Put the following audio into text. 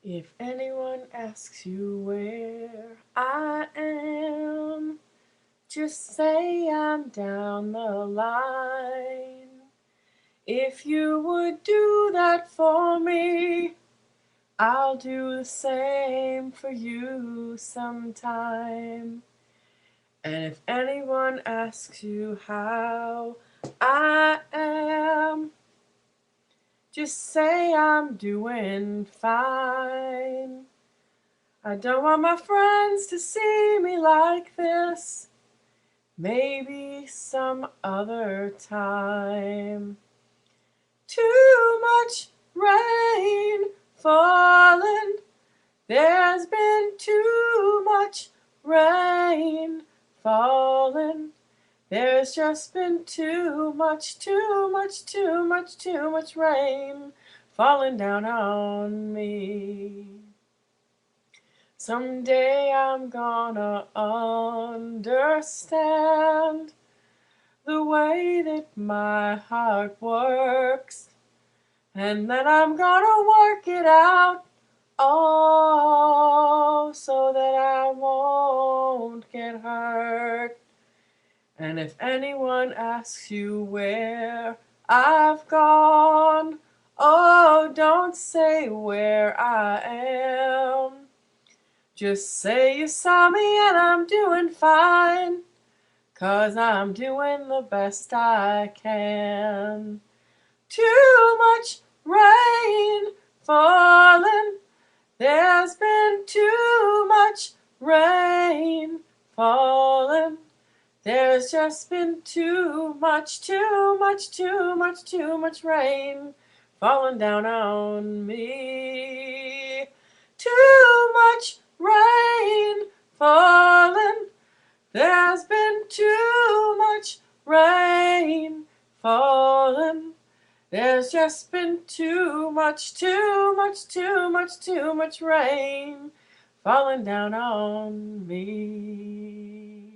If anyone asks you where I am, just say I'm down the line. If you would do that for me, I'll do the same for you sometime. And if anyone asks you how I am, just say I'm doing fine. I don't want my friends to see me like this. Maybe some other time. Too much rain falling. There's been too much rain falling. There's just been too much rain falling down on me. Someday I'm gonna understand the way that my heart works, and then I'm gonna work it out, oh, so that I won't get hurt. And if anyone asks you where I've gone, oh, don't say where I am. Just say you saw me and I'm doing fine, 'cause I'm doing the best I can. Too much rain falling. There's been too much rain falling. There's just been too much rain falling down on me. Too much rain falling. There's been too much rain falling. There's just been too much rain falling down on me.